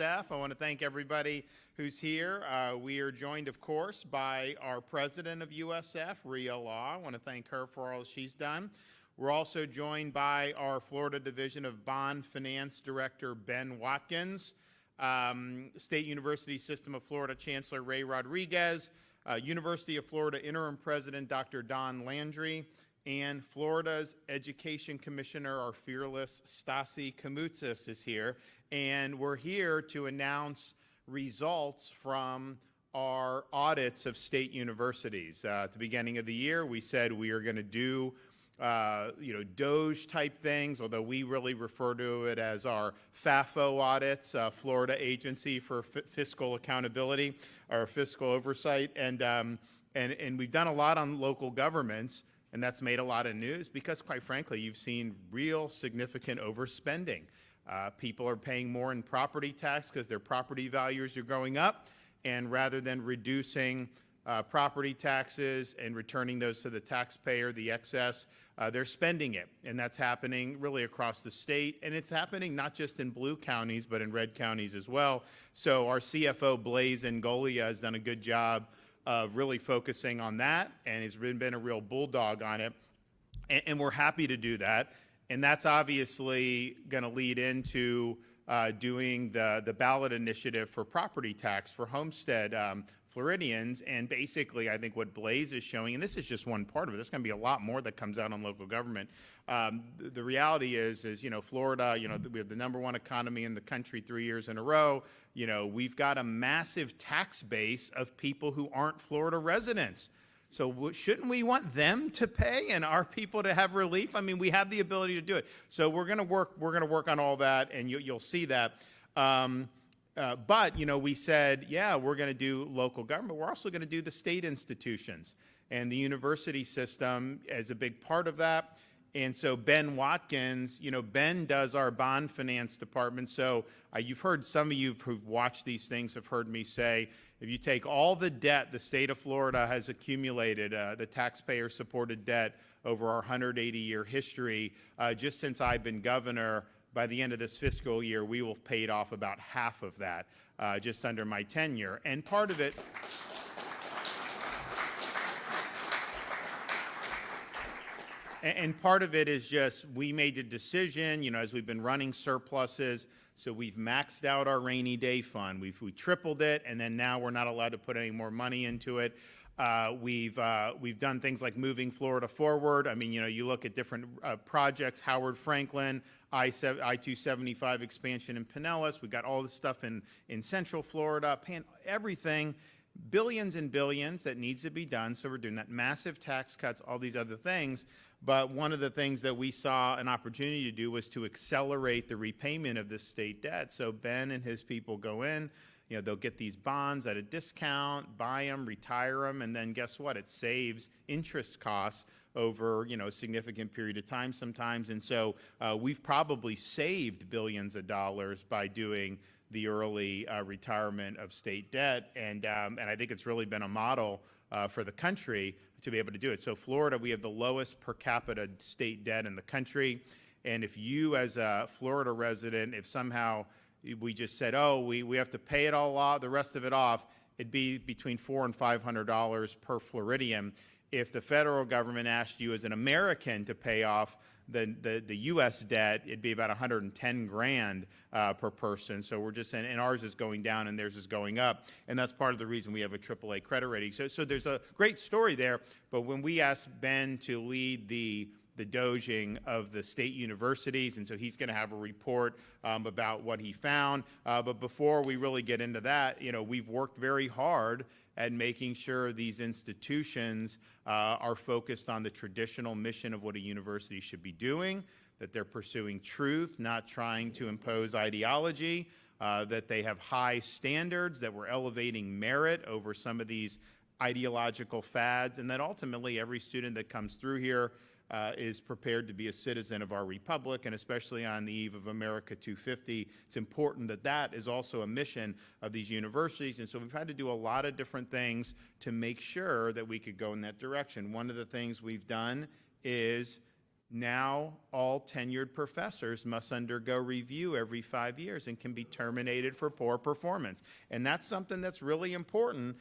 USF. I want to thank everybody who's here. We are joined, of course, by our president of USF, Rhea Law. I want to thank her for all she's done. We're also joined by our Florida Division of Bond Finance Director, Ben Watkins, State University System of Florida Chancellor Ray Rodriguez, University of Florida Interim President Dr. Don Landry, and Florida's Education Commissioner, our fearless Stasi Kamoutzis, is here. And we're here to announce results from our audits of state universities. At the beginning of the year, we said we are going to do DOGE type things, although we really refer to it as our FAFO audits, Florida Agency for Fiscal Accountability, or Fiscal Oversight. And we've done a lot on local governments, and that's made a lot of news because, quite frankly, you've seen real significant overspending. People are paying more in property tax because their property values are going up, and rather than reducing property taxes and returning those to the taxpayer, the excess, they're spending it. And that's happening really across the state. And it's happening not just in blue counties, but in red counties as well. So our CFO, Blaise Ngolia, has done a good job of really focusing on that and has been a real bulldog on it. And we're happy to do that. And that's obviously going to lead into doing the ballot initiative for property tax for homestead Floridians. And basically, I think what Blaise is showing, and this is just one part of it, there's going to be a lot more that comes out on local government. The reality is, Florida, we have the #1 economy in the country 3 years in a row. We've got a massive tax base of people who aren't Florida residents. So shouldn't we want them to pay and our people to have relief? I mean, we have the ability to do it. So we're going to work on all that, and you'll see that. But we said, yeah, we're going to do local government. We're also going to do the state institutions, and the university system as a big part of that. And so Ben Watkins, Ben does our bond finance department. So you've heard, some of you who've watched these things have heard me say, if you take all the debt the state of Florida has accumulated, the taxpayer-supported debt over our 180-year history, just since I've been governor, by the end of this fiscal year, we will have paid off about half of that just under my tenure. And part of it... And part of it is just we made a decision, as we've been running surpluses, so we've maxed out our rainy day fund. We tripled it, and then now we're not allowed to put any more money into it. We've done things like moving Florida forward. I mean, you look at different projects, Howard Franklin, I-275 expansion in Pinellas. We've got all this stuff in Central Florida, everything. Billions and billions that needs to be done. So we're doing that. Massive tax cuts, all these other things. But one of the things that we saw an opportunity to do was to accelerate the repayment of this state debt. So Ben and his people go in, they'll get these bonds at a discount, buy them, retire them, and then guess what? It saves interest costs over, a significant period of time sometimes. And so we've probably saved billions of dollars by doing the early retirement of state debt. And I think it's really been a model for the country to be able to do it. So Florida, we have the lowest per capita state debt in the country. And if you as a Florida resident, if somehow we just said, oh, we have to pay it all off, the rest of it off, it'd be between $400 and $500 per Floridian. If the federal government asked you as an American to pay off the U.S. debt, it'd be about $110,000 per person. So we're just saying, and ours is going down and theirs is going up, and that's part of the reason we have a AAA credit rating. So there's a great story there. But when we asked Ben to lead the doging of the state universities, and so he's going to have a report about what he found. But before we really get into that, we've worked very hard at making sure these institutions are focused on the traditional mission of what a university should be doing, that they're pursuing truth, not trying to impose ideology, that they have high standards, that we're elevating merit over some of these ideological fads, and that ultimately every student that comes through here is prepared to be a citizen of our republic, and especially on the eve of America 250, it's important that that is also a mission of these universities. And so we've had to do a lot of different things to make sure that we could go in that direction. One of the things we've done is Now, all tenured professors must undergo review every 5 years and can be terminated for poor performance. And that's something that's really important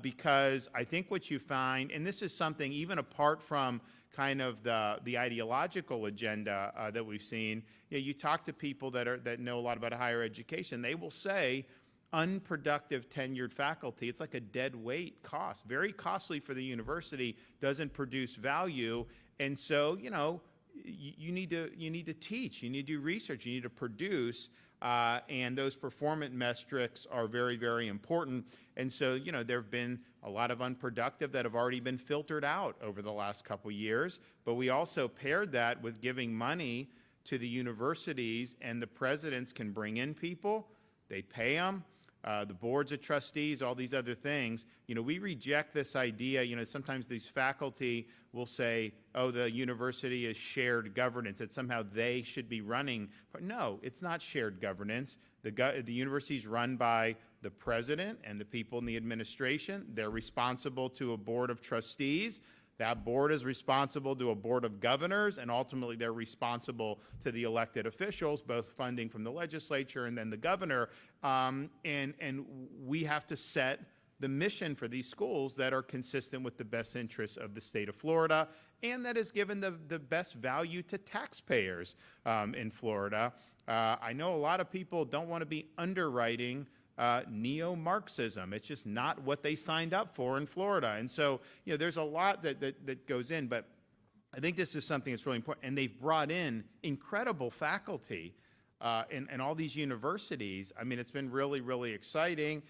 because I think what you find, and this is something even apart from kind of the ideological agenda that we've seen, you talk to people that know a lot about higher education, they will say unproductive tenured faculty, it's like a dead weight cost, very costly for the university, doesn't produce value. And so, you need to teach, you need to do research, you need to produce, and those performance metrics are very, very important. And so, there have been a lot of unproductive that have already been filtered out over the last couple years. But we also paired that with giving money to the universities, and the presidents can bring in people, they pay them. The boards of trustees, all these other things, we reject this idea. Sometimes these faculty will say, oh, the university is shared governance, that somehow they should be running. But no, it's not shared governance. The university is run by the president and the people in the administration. They're responsible to a board of trustees. That board is responsible to a board of governors, and ultimately they're responsible to the elected officials, both funding from the legislature and then the governor. And we have to set the mission for these schools that are consistent with the best interests of the state of Florida, and that is given the best value to taxpayers in Florida. I know a lot of people don't want to be underwriting neo-Marxism. It's just not what they signed up for in Florida. And so, there's a lot that goes in, but I think this is something that's really important. And they've brought in incredible faculty in all these universities. I mean, it's been really, really exciting.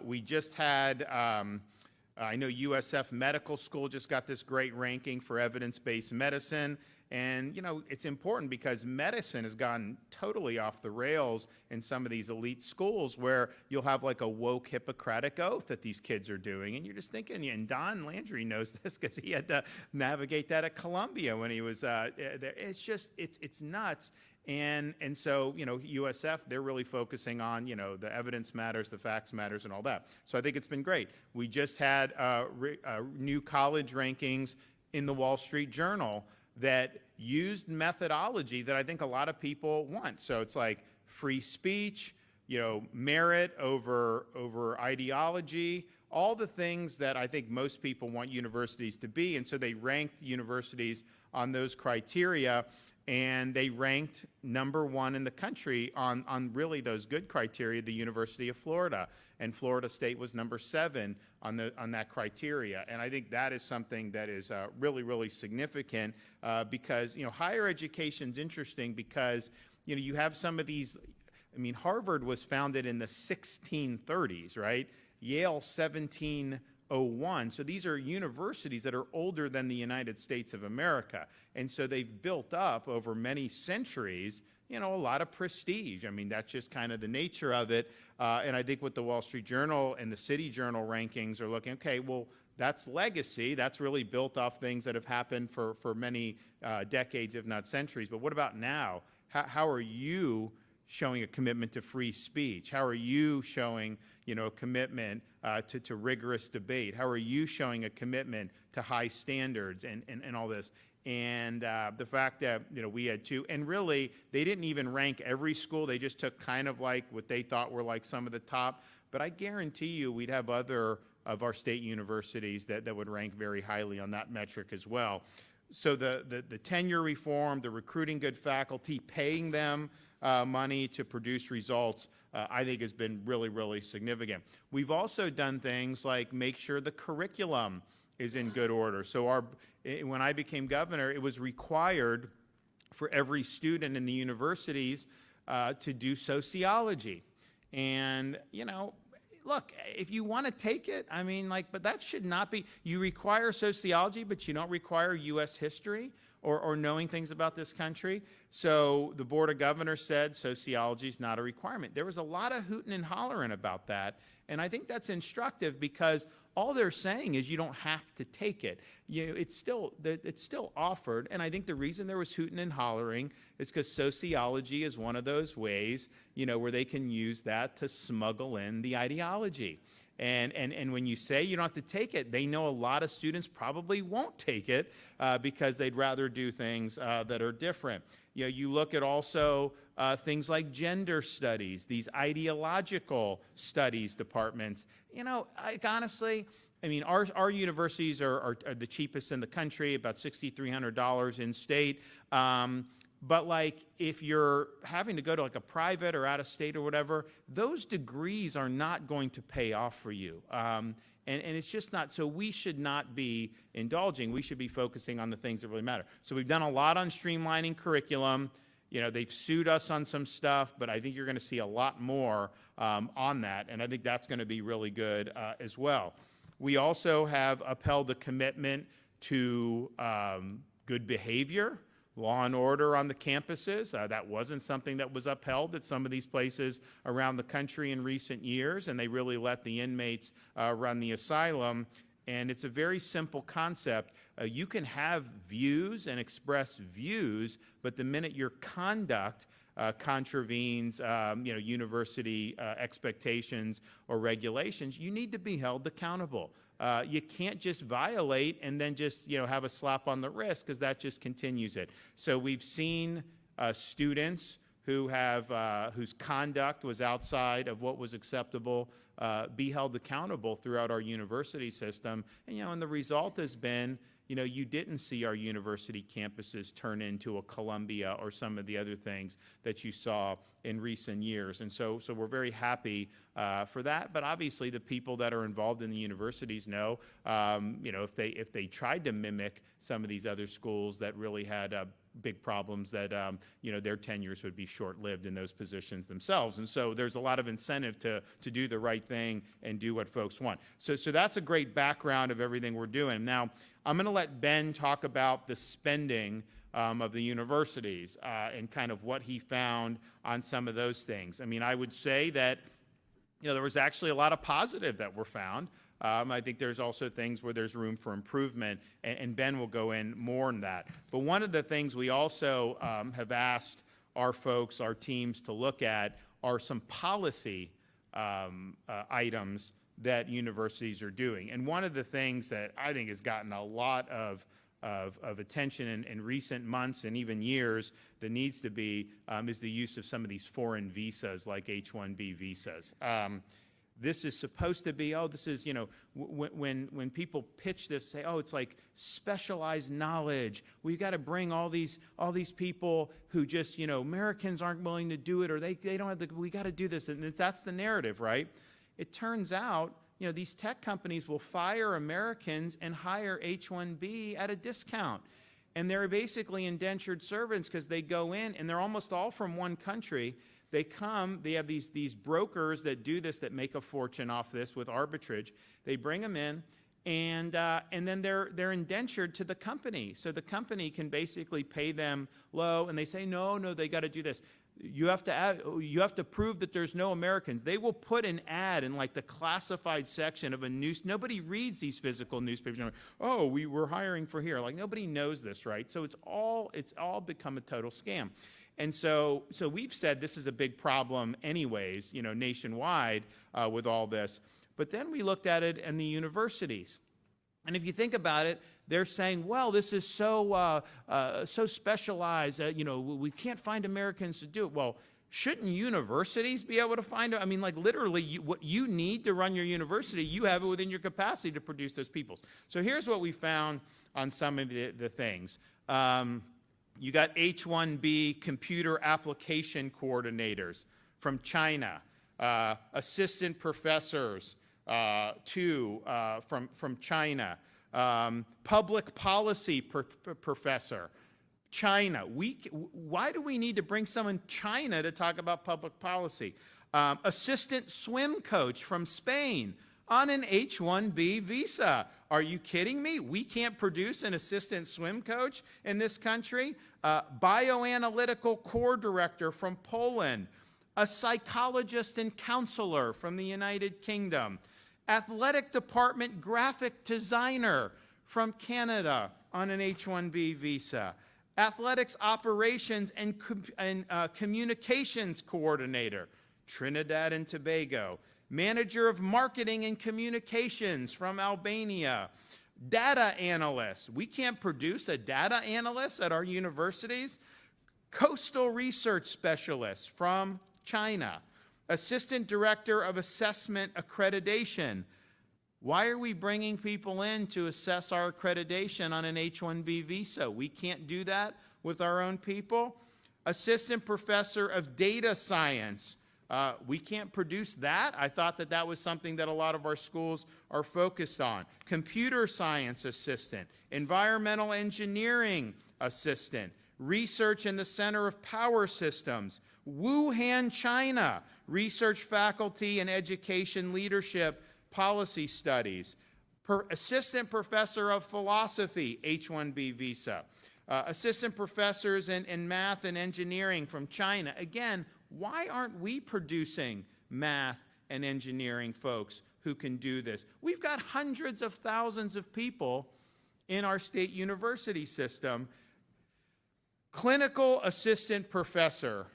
We just had, I know USF Medical School just got this great ranking for evidence-based medicine. And, it's important because medicine has gone totally off the rails in some of these elite schools where you'll have like a woke Hippocratic oath that these kids are doing. And you're just thinking, and Don Landry knows this because he had to navigate that at Columbia when he was there. It's just, it's nuts. And so, USF, they're really focusing on, the evidence matters, the facts matters, and all that. So I think it's been great. We just had new college rankings in the Wall Street Journal that used methodology that I think a lot of people want. So it's like free speech, merit over ideology, all the things that I think most people want universities to be. And so they ranked universities on those criteria, and they ranked #1 in the country on really those good criteria, the University of Florida. And Florida State was #7 on that criteria. And I think that is something that is really, really significant because, higher education's interesting because, you have some of these, Harvard was founded in the 1630s, right? Yale 1701. So these are universities that are older than the United States of America. And so they've built up over many centuries, a lot of prestige. That's just kind of the nature of it. And I think what the Wall Street Journal and the City Journal rankings are looking, okay, well, that's legacy. That's really built off things that have happened for many decades, if not centuries. But what about now? How are you showing a commitment to free speech? How are you showing, a commitment to rigorous debate? How are you showing a commitment to high standards and all this? And the fact that, we had two, and really, they didn't even rank every school. They just took kind of like what they thought were like some of the top. But I guarantee you we'd have other of our state universities that would rank very highly on that metric as well. So the tenure reform, the recruiting good faculty, paying them money to produce results, I think has been really, really significant. We've also done things like make sure the curriculum is in good order. So when I became governor, it was required for every student in the universities to do sociology. And, look, if you want to take it, but that should not be, you require sociology, but you don't require U.S. history or knowing things about this country. So the Board of Governors said sociology is not a requirement. There was a lot of hooting and hollering about that. And I think that's instructive because all they're saying is you don't have to take it. it's still offered. And I think the reason there was hooting and hollering is because sociology is one of those ways, where they can use that to smuggle in the ideology. And when you say you don't have to take it, they know a lot of students probably won't take it because they'd rather do things that are different. You look at also things like gender studies, these ideological studies departments. Honestly, our universities are the cheapest in the country, about $6,300 in state. But if you're having to go to a private or out of state or whatever, those degrees are not going to pay off for you. And it's just not, so we should not be indulging. We should be focusing on the things that really matter. So we've done a lot on streamlining curriculum. They've sued us on some stuff, but I think you're going to see a lot more on that. And I think that's going to be really good as well. We also have upheld a commitment to good behavior, law and order on the campuses. That wasn't something that was upheld at some of these places around the country in recent years, and they really let the inmates run the asylum. And it's a very simple concept. You can have views and express views, but the minute your conduct contravenes, university expectations or regulations, you need to be held accountable. You can't just violate and then just have a slap on the wrist, because that just continues it. So we've seen students who have whose conduct was outside of what was acceptable be held accountable throughout our university system, and the result has been you didn't see our university campuses turn into a Columbia or some of the other things that you saw in recent years. And so we're very happy for that. But obviously, the people that are involved in the universities know, if they tried to mimic some of these other schools that really had big problems, that their tenures would be short-lived in those positions themselves. And so there's a lot of incentive to do the right thing and do what folks want. So that's a great background of everything we're doing. Now, I'm going to let Ben talk about the spending of the universities and kind of what he found on some of those things. I would say that there was actually a lot of positive that were found. I think there's also things where there's room for improvement, and Ben will go in more on that. But one of the things we also have asked our folks, our teams, to look at are some policy items that universities are doing. And one of the things that I think has gotten a lot of attention in recent months and even years that needs to be is the use of some of these foreign visas like H-1B visas. This is supposed to be, when people pitch this, say, it's like specialized knowledge. We've got to bring all these people who just, Americans aren't willing to do it, or they don't have we got to do this. And that's the narrative, right? It turns out, these tech companies will fire Americans and hire H-1B at a discount. And they're basically indentured servants because they go in, and they're almost all from one country. They come, they have these brokers that do this, that make a fortune off this with arbitrage. They bring them in, and then they're indentured to the company. So the company can basically pay them low, and they say, no, they got to do this. You have to prove that there's no Americans. They will put an ad in the classified section of a news. Nobody reads these physical newspapers. We were hiring for here. Nobody knows this, right? So it's all become a total scam. And so we've said this is a big problem anyways, nationwide with all this. But then we looked at it in the universities. And if you think about it, they're saying, well, this is so specialized, we can't find Americans to do it. Well, shouldn't universities be able to find it? Literally, what you need to run your university, you have it within your capacity to produce those people. So here's what we found on some of the things. You got H-1B computer application coordinators from China, assistant professors from China, public policy professor, China. Why do we need to bring someone China to talk about public policy? Assistant swim coach from Spain on an H-1B visa. Are you kidding me? We can't produce an assistant swim coach in this country? Bioanalytical core director from Poland. A psychologist and counselor from the United Kingdom. Athletic department graphic designer from Canada on an H-1B visa. Athletics operations and communications coordinator, Trinidad and Tobago. Manager of marketing and communications from Albania. Data analyst. We can't produce a data analyst at our universities. Coastal research specialist from China. Assistant Director of Assessment Accreditation. Why are we bringing people in to assess our accreditation on an H-1B visa? We can't do that with our own people. Assistant Professor of Data Science. We can't produce that. I thought that that was something that a lot of our schools are focused on. Computer Science Assistant. Environmental Engineering Assistant. Research in the Center of Power Systems. Wuhan, China. Research Faculty and Education Leadership Policy Studies. Assistant Professor of Philosophy, H-1B visa. Assistant Professors in Math and Engineering from China. Again, why aren't we producing math and engineering folks who can do this? We've got hundreds of thousands of people in our state university system. Clinical Assistant Professor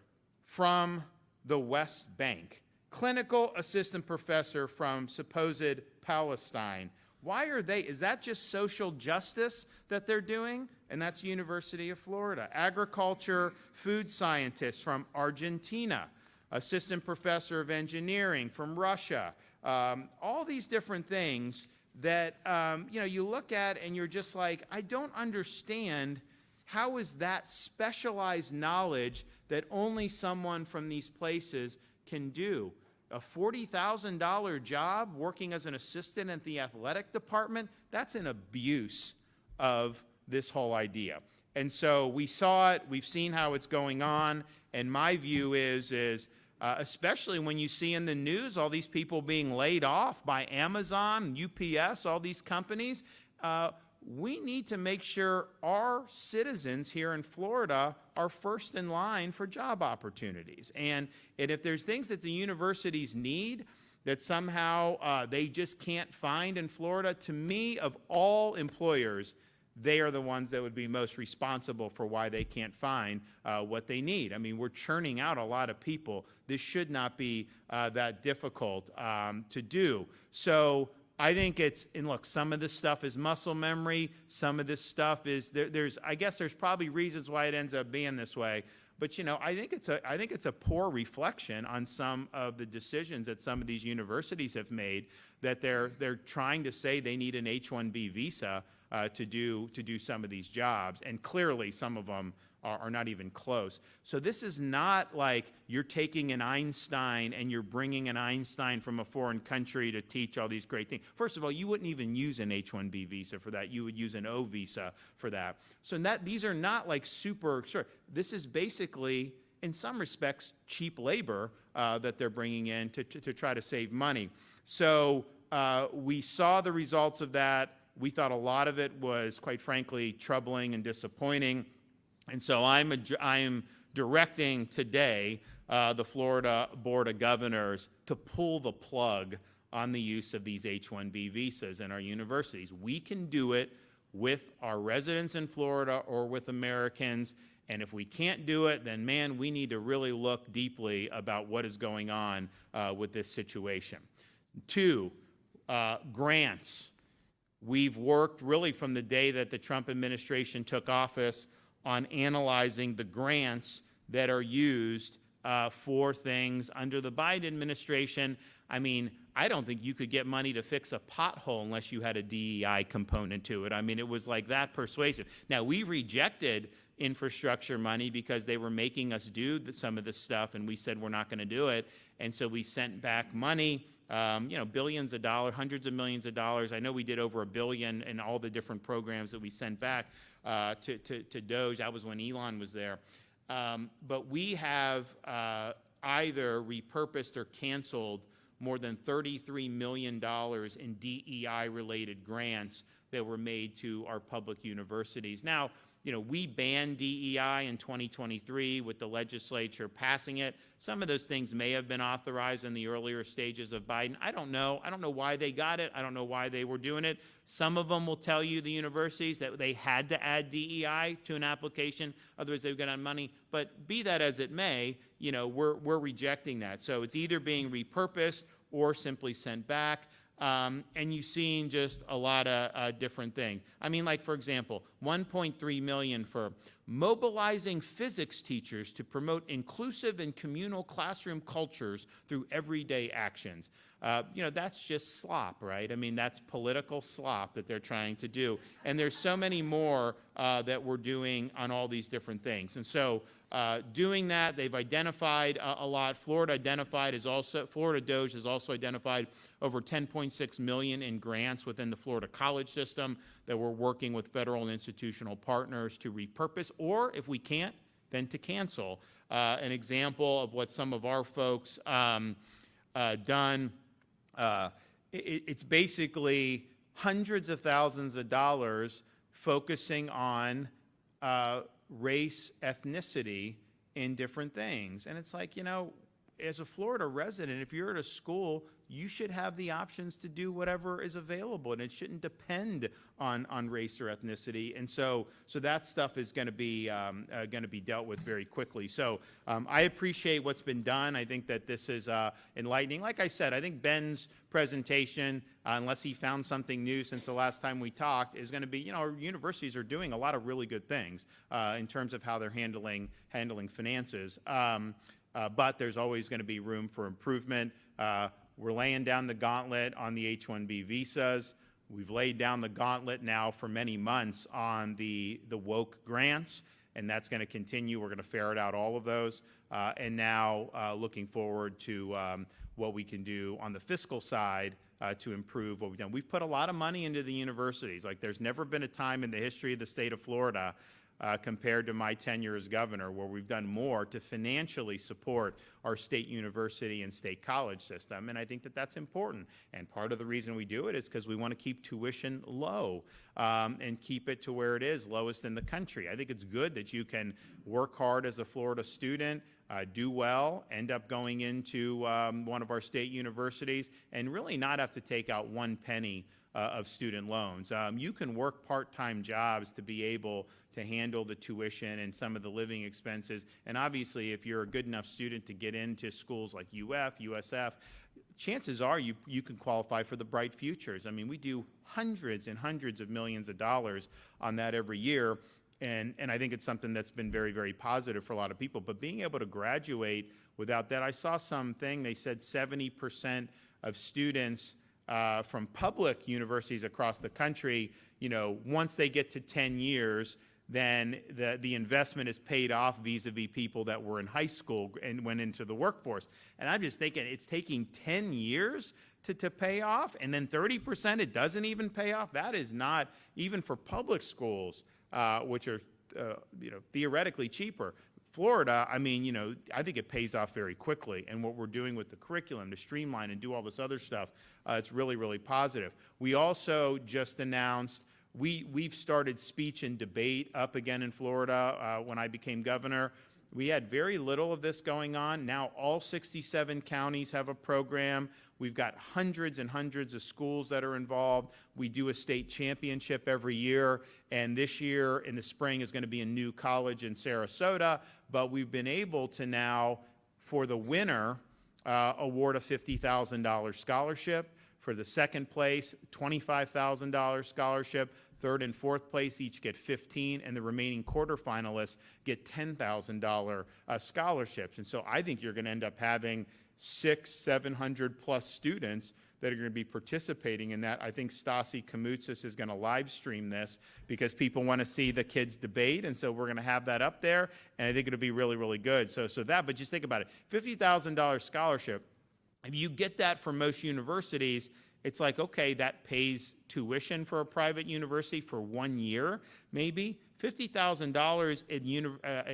from the West Bank. Clinical Assistant Professor from supposed Palestine. Why are they? Is that just social justice that they're doing? And that's University of Florida. Agriculture Food Scientist from Argentina. Assistant Professor of Engineering from Russia. All these different things that you look at and you're just like, I don't understand how is that specialized knowledge that only someone from these places can do. A $40,000 job working as an assistant at the athletic department, that's an abuse of this whole idea. And so we saw it, we've seen how it's going on, and my view is especially when you see in the news all these people being laid off by Amazon, UPS, all these companies, we need to make sure our citizens here in Florida are first in line for job opportunities. And if there's things that the universities need that somehow they just can't find in Florida, to me, of all employers, they are the ones that would be most responsible for why they can't find what they need. I mean, we're churning out a lot of people. This should not be that difficult to do. So I think and look, some of this stuff is muscle memory. Some of this stuff is, I guess there's probably reasons why it ends up being this way. But, I think it's a poor reflection on some of the decisions that some of these universities have made, that they're trying to say they need an H-1B visa to do some of these jobs. And clearly some of them are not even close. So this is not like you're taking an Einstein and you're bringing an Einstein from a foreign country to teach all these great things. First of all, you wouldn't even use an H-1B visa for that. You would use an O visa for that. So these are not like super, sure. This is basically, in some respects, cheap labor that they're bringing in to try to save money. So we saw the results of that. We thought a lot of it was, quite frankly, troubling and disappointing. And so I'm directing today the Florida Board of Governors to pull the plug on the use of these H-1B visas in our universities. We can do it with our residents in Florida or with Americans. And if we can't do it, then, man, we need to really look deeply about what is going on with this situation. 2, grants. We've worked really from the day that the Trump administration took office on analyzing the grants that are used for things under the Biden administration. I mean, I don't think you could get money to fix a pothole unless you had a DEI component to it. I mean, it was like that persuasive. Now, we rejected infrastructure money because they were making us do some of this stuff, and we said we're not going to do it. And so we sent back money, billions of dollars, hundreds of millions of dollars. I know we did over $1 billion in all the different programs that we sent back to DOGE. That was when Elon was there. But we have either repurposed or canceled more than $33 million in DEI-related grants that were made to our public universities. Now, we banned DEI in 2023 with the legislature passing it. Some of those things may have been authorized in the earlier stages of Biden. I don't know. I don't know why they got it. I don't know why they were doing it. Some of them will tell you, the universities, that they had to add DEI to an application, otherwise they would get on money. But be that as it may, we're rejecting that. So it's either being repurposed or simply sent back. And you've seen just a lot of different things. I mean, like, for example, $1.3 million for mobilizing physics teachers to promote inclusive and communal classroom cultures through everyday actions. That's just slop, right? I mean, that's political slop that they're trying to do. And there's so many more that we're doing on all these different things. And so doing that, they've identified a lot. Florida DOGE has also identified over $10.6 million in grants within the Florida college system that we're working with federal and institutional partners to repurpose, or if we can't, then to cancel. An example of what some of our folks done, it's basically hundreds of thousands of dollars focusing on race, ethnicity in different things. And it's like, as a Florida resident, if you're at a school, you should have the options to do whatever is available, and it shouldn't depend on race or ethnicity. And so that stuff is going to be dealt with very quickly. So I appreciate what's been done. I think that this is enlightening. Like I said, I think Ben's presentation, unless he found something new since the last time we talked, is going to be, our universities are doing a lot of really good things in terms of how they're handling finances. But there's always going to be room for improvement. We're laying down the gauntlet on the H-1B visas. We've laid down the gauntlet now for many months on the woke grants, and that's going to continue. We're going to ferret out all of those. And now looking forward to what we can do on the fiscal side to improve what we've done. We've put a lot of money into the universities. Like, there's never been a time in the history of the state of Florida compared to my tenure as governor, where we've done more to financially support our state university and state college system. And I think that that's important. And part of the reason we do it is because we want to keep tuition low and keep it to where it is, lowest in the country. I think it's good that you can work hard as a Florida student, do well, end up going into one of our state universities, and really not have to take out one penny of student loans. You can work part-time jobs to be able to handle the tuition and some of the living expenses. And obviously, if you're a good enough student to get into schools like UF, USF, chances are you can qualify for the Bright Futures. I mean, we do hundreds and hundreds of millions of dollars on that every year. And I think it's something that's been very, very positive for a lot of people. But being able to graduate without that, I saw something, they said 70% of students from public universities across the country, once they get to 10 years, then the investment is paid off vis-a-vis people that were in high school and went into the workforce. And I'm just thinking, it's taking 10 years to pay off, and then 30% it doesn't even pay off. That is not, even for public schools, which are theoretically cheaper. Florida, I mean, I think it pays off very quickly. And what we're doing with the curriculum to streamline and do all this other stuff, it's really, really positive. We also just announced we've started speech and debate up again in Florida. When I became governor, we had very little of this going on. Now all 67 counties have a program. We've got hundreds and hundreds of schools that are involved. We do a state championship every year, and this year in the spring is going to be a new college in Sarasota, but we've been able to now, for the winner, award a $50,000 scholarship. For the second place, $25,000 scholarship. Third and fourth place each get $15,000, and the remaining quarterfinalists get $10,000 scholarships. And so I think you're going to end up having 700 plus students that are going to be participating in that. I think Stasi Kamoutsis is going to live stream this because people want to see the kids debate, and so we're going to have that up there, and I think it'll be really, really good. So that, but just think about it, $50,000 scholarship. If you get that from most universities, it's like, okay, that pays tuition for a private university for 1 year, maybe. $50,000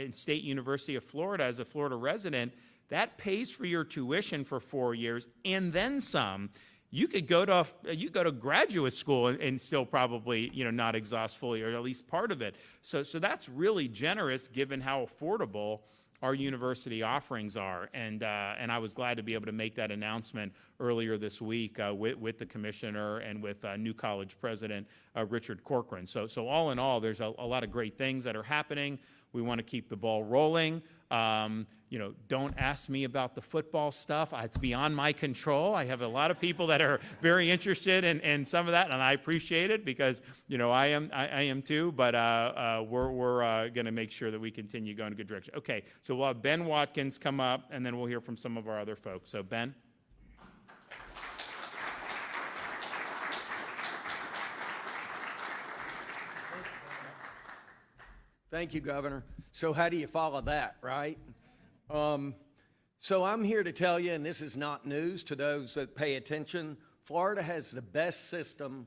in State University of Florida as a Florida resident, that pays for your tuition for 4 years and then some. you could go to graduate school and still probably, not exhaust fully, or at least part of it. So that's really generous given how affordable our university offerings are. And I was glad to be able to make that announcement earlier this week with the commissioner and with new college president Richard Corcoran. So all in all, there's a lot of great things that are happening. We want to keep the ball rolling. Don't ask me about the football stuff. It's beyond my control. I have a lot of people that are very interested in some of that, and I appreciate it because I am too. But we're going to make sure that we continue going in a good direction. Okay, so we'll have Ben Watkins come up, and then we'll hear from some of our other folks. So Ben. Thank you, Governor. So how do you follow that, right? So I'm here to tell you, and this is not news to those that pay attention, Florida has the best system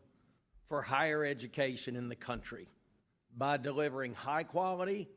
for higher education in the country by delivering high-quality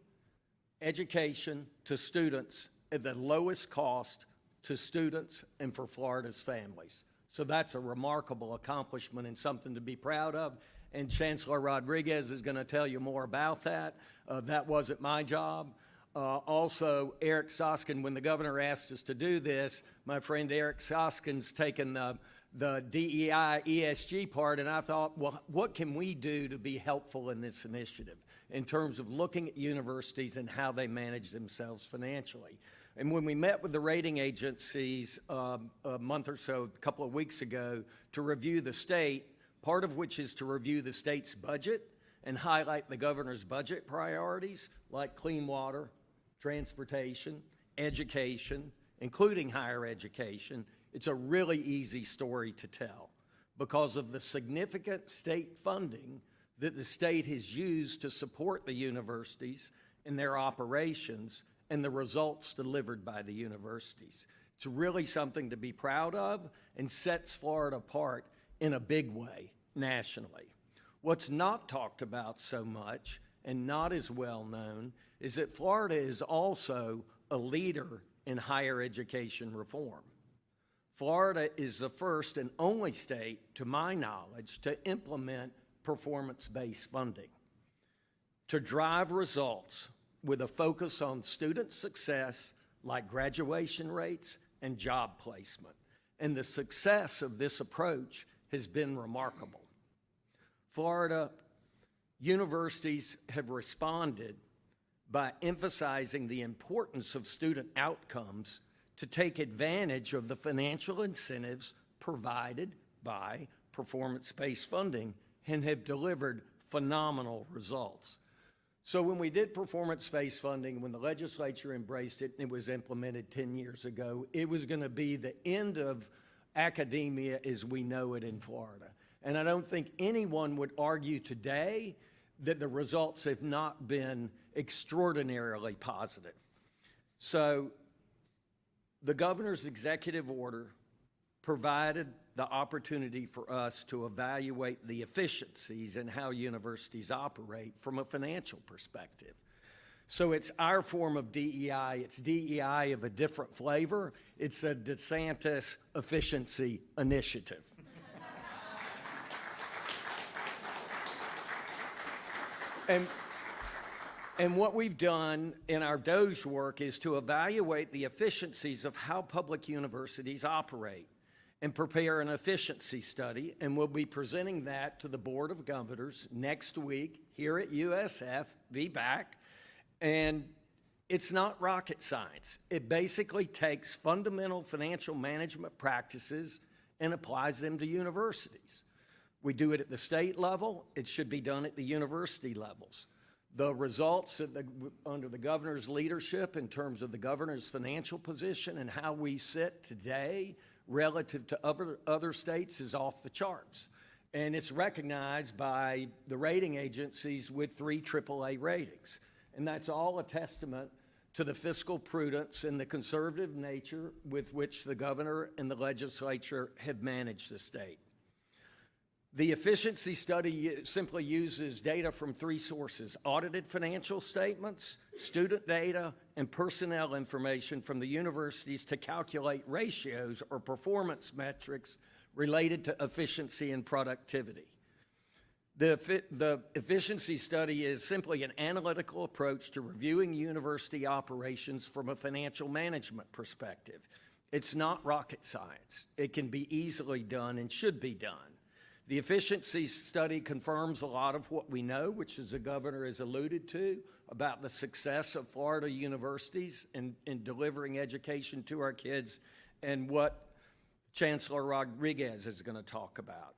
education to students at the lowest cost to students and for Florida's families. So that's a remarkable accomplishment and something to be proud of. And Chancellor Rodriguez is going to tell you more about that. That wasn't my job. Also, Eric Soskin, when the governor asked us to do this, my friend Eric Soskin's taken the DEI ESG part, and I thought, well, what can we do to be helpful in this initiative in terms of looking at universities and how they manage themselves financially? And when we met with the rating agencies a month or so, a couple of weeks ago, to review the state, part of which is to review the state's budget and highlight the governor's budget priorities like clean water, transportation, education, including higher education. It's a really easy story to tell because of the significant state funding that the state has used to support the universities in their operations and the results delivered by the universities. It's really something to be proud of and sets Florida apart in a big way nationally. What's not talked about so much and not as well known is that Florida is also a leader in higher education reform. Florida is the first and only state, to my knowledge, to implement performance-based funding to drive results with a focus on student success like graduation rates and job placement. And the success of this approach has been remarkable. Florida universities have responded by emphasizing the importance of student outcomes to take advantage of the financial incentives provided by performance-based funding and have delivered phenomenal results. So when we did performance-based funding, when the legislature embraced it and it was implemented 10 years ago, it was going to be the end of academia as we know it in Florida. And I don't think anyone would argue today that the results have not been extraordinarily positive. So the governor's executive order provided the opportunity for us to evaluate the efficiencies and how universities operate from a financial perspective. So it's our form of DEI. It's DEI of a different flavor. It's a DeSantis efficiency initiative. And what we've done in our DOGE work is to evaluate the efficiencies of how public universities operate and prepare an efficiency study, and we'll be presenting that to the Board of Governors next week here at USF, be back. And it's not rocket science. It basically takes fundamental financial management practices and applies them to universities. We do it at the state level. It should be done at the university levels. The results under the governor's leadership in terms of the governor's financial position and how we sit today relative to other states is off the charts. And it's recognized by the rating agencies with 3 AAA ratings. And that's all a testament to the fiscal prudence and the conservative nature with which the governor and the legislature have managed the state. The efficiency study simply uses data from three sources: audited financial statements, student data, and personnel information from the universities to calculate ratios or performance metrics related to efficiency and productivity. The efficiency study is simply an analytical approach to reviewing university operations from a financial management perspective. It's not rocket science. It can be easily done and should be done. The efficiency study confirms a lot of what we know, which as the governor has alluded to, about the success of Florida universities in delivering education to our kids, and what Chancellor Rodriguez is going to talk about.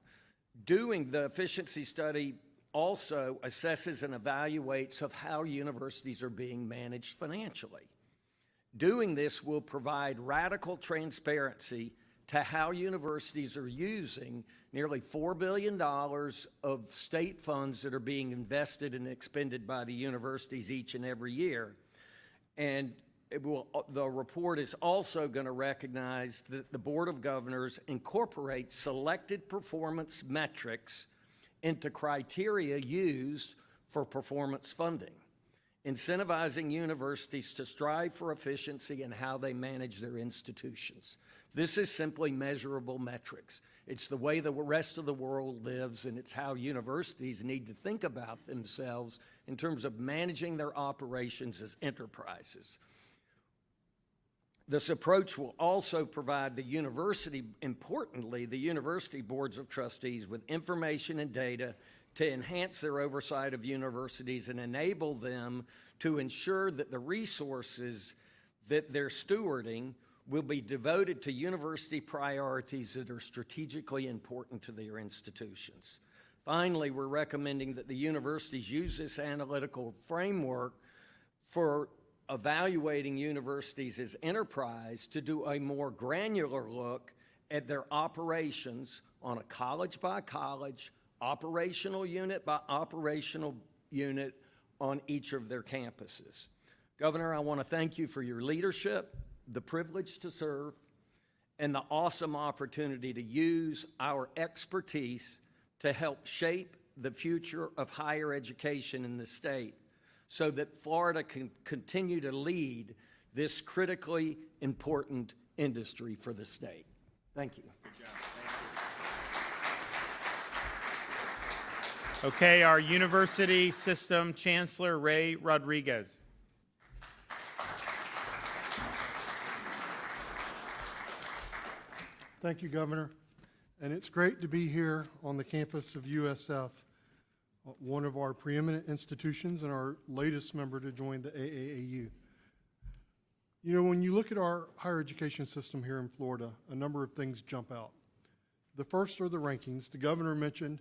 Doing the efficiency study also assesses and evaluates of how universities are being managed financially. Doing this will provide radical transparency to how universities are using nearly $4 billion of state funds that are being invested and expended by the universities each and every year. And the report is also going to recognize that the Board of Governors incorporates selected performance metrics into criteria used for performance funding, incentivizing universities to strive for efficiency in how they manage their institutions. This is simply measurable metrics. It's the way the rest of the world lives, and it's how universities need to think about themselves in terms of managing their operations as enterprises. This approach will also provide the university, importantly, the university boards of trustees with information and data to enhance their oversight of universities and enable them to ensure that the resources that they're stewarding will be devoted to university priorities that are strategically important to their institutions. Finally, we're recommending that the universities use this analytical framework for evaluating universities as enterprise to do a more granular look at their operations on a college by college, operational unit by operational unit on each of their campuses. Governor, I want to thank you for your leadership, the privilege to serve, and the awesome opportunity to use our expertise to help shape the future of higher education in the state so that Florida can continue to lead this critically important industry for the state. Thank you. Good job. Thank you. Okay, our University System Chancellor, Ray Rodriguez. Thank you, Governor. And it's great to be here on the campus of USF, one of our preeminent institutions and our latest member to join the AAAU. You know, when you look at our higher education system here in Florida, a number of things jump out. The first are the rankings. The governor mentioned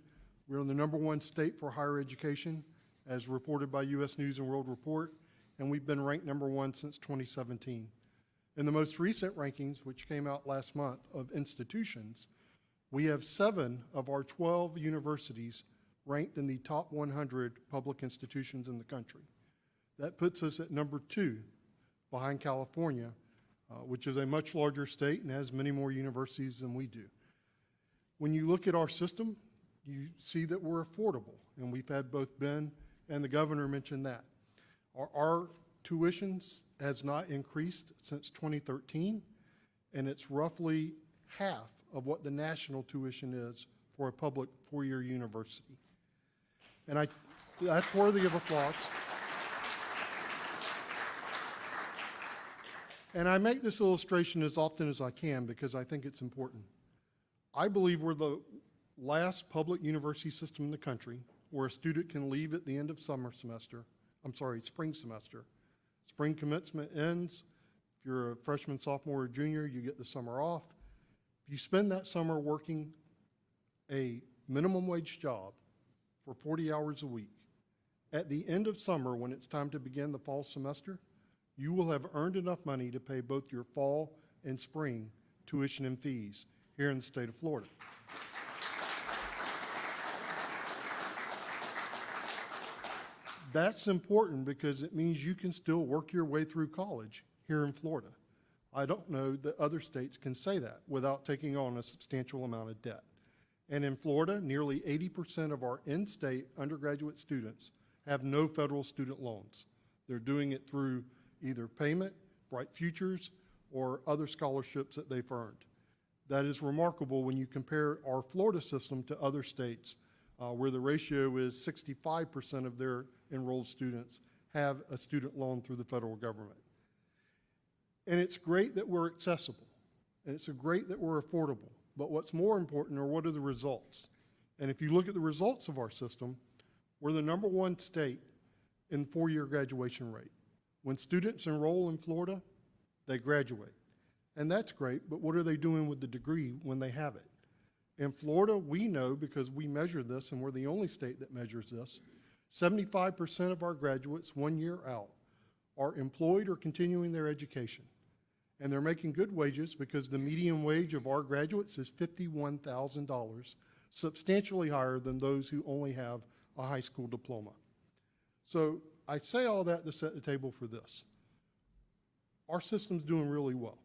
we're in the #1 state for higher education, as reported by U.S. News and World Report, and we've been ranked #1 since 2017. In the most recent rankings, which came out last month, of institutions, we have 7 of our 12 universities ranked in the top 100 public institutions in the country. That puts us at #2, behind California, which is a much larger state and has many more universities than we do. When you look at our system, you see that we're affordable, and we've had both Ben and the governor mention that. Our tuitions has not increased since 2013, and it's roughly half of what the national tuition is for a public 4-year university. And that's worthy of applause. And I make this illustration as often as I can because I think it's important. I believe we're the last public university system in the country where a student can leave at the end of spring semester. Spring commencement ends. If you're a freshman, sophomore, or junior, you get the summer off. If you spend that summer working a minimum wage job for 40 hours a week, at the end of summer, when it's time to begin the fall semester, you will have earned enough money to pay both your fall and spring tuition and fees here in the state of Florida. That's important because it means you can still work your way through college here in Florida. I don't know that other states can say that without taking on a substantial amount of debt. And in Florida, nearly 80% of our in-state undergraduate students have no federal student loans. They're doing it through either payment, Bright Futures, or other scholarships that they've earned. That is remarkable when you compare our Florida system to other states where the ratio is 65% of their enrolled students have a student loan through the federal government. And it's great that we're accessible, and it's great that we're affordable, but what's more important are what are the results? And if you look at the results of our system, we're the #1 state in four-year graduation rate. When students enroll in Florida, they graduate. And that's great, but what are they doing with the degree when they have it? In Florida, we know, because we measure this, and we're the only state that measures this, 75% of our graduates 1 year out are employed or continuing their education. And they're making good wages because the median wage of our graduates is $51,000, substantially higher than those who only have a high school diploma. So I say all that to set the table for this. Our system's doing really well.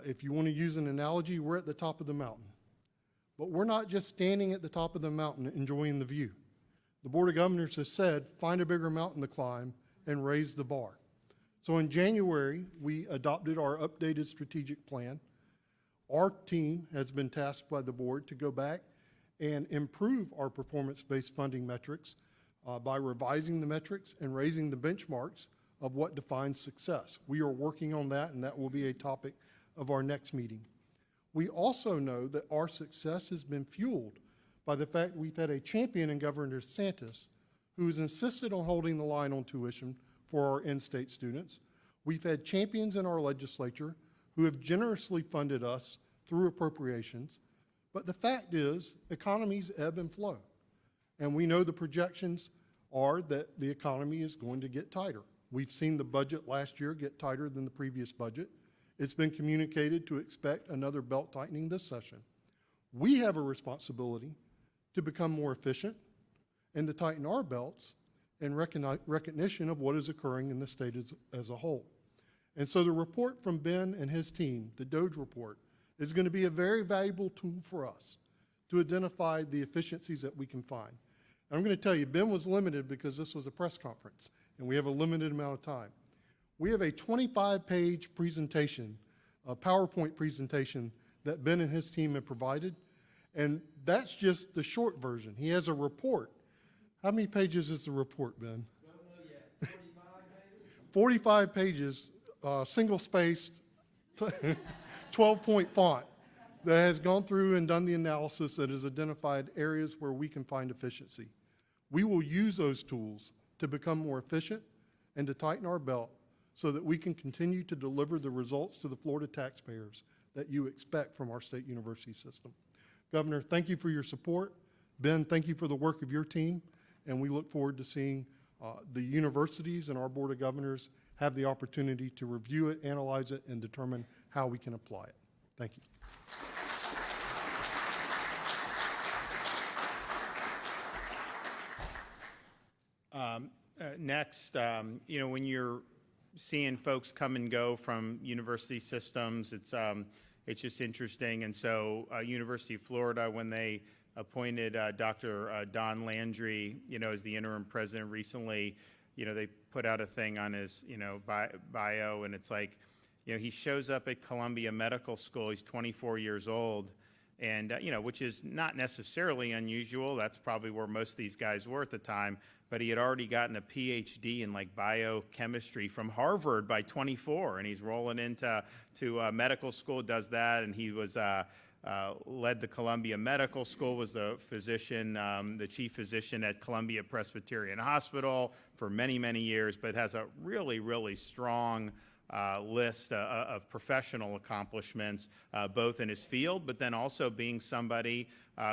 If you want to use an analogy, we're at the top of the mountain. But we're not just standing at the top of the mountain enjoying the view. The Board of Governors has said, find a bigger mountain to climb and raise the bar. So in January, we adopted our updated strategic plan. Our team has been tasked by the board to go back and improve our performance-based funding metrics by revising the metrics and raising the benchmarks of what defines success. We are working on that, and that will be a topic of our next meeting. We also know that our success has been fueled by the fact we've had a champion in Governor DeSantis who has insisted on holding the line on tuition for our in-state students. We've had champions in our legislature who have generously funded us through appropriations. But the fact is, economies ebb and flow. And we know the projections are that the economy is going to get tighter. We've seen the budget last year get tighter than the previous budget. It's been communicated to expect another belt tightening this session. We have a responsibility to become more efficient and to tighten our belts in recognition of what is occurring in the state as a whole. And so the report from Ben and his team, the DOGE report, is going to be a very valuable tool for us to identify the efficiencies that we can find. And I'm going to tell you, Ben was limited because this was a press conference, and we have a limited amount of time. We have a 25-page presentation, a PowerPoint presentation that Ben and his team have provided, and that's just the short version. He has a report. How many pages is the report, Ben? Don't know yet. 45 pages, single-spaced, 12-point font that has gone through and done the analysis that has identified areas where we can find efficiency. We will use those tools to become more efficient and to tighten our belt so that we can continue to deliver the results to the Florida taxpayers that you expect from our state university system. Governor, thank you for your support. Ben, thank you for the work of your team, and we look forward to seeing the universities and our Board of Governors have the opportunity to review it, analyze it, and determine how we can apply it. Thank you. Next, when you're seeing folks come and go from university systems, it's just interesting. And so University of Florida, when they appointed Dr. Don Landry, as the interim president recently, they put out a thing on his, bio, and it's like, he shows up at Columbia Medical School. He's 24 years old, and, which is not necessarily unusual. That's probably where most of these guys were at the time. But he had already gotten a PhD in biochemistry from Harvard by 24, and he's rolling into medical school, does that, and he was led the Columbia Medical School, was the physician, the chief physician at Columbia Presbyterian Hospital for many, many years, but has a really, really strong list of professional accomplishments, both in his field, but then also being somebody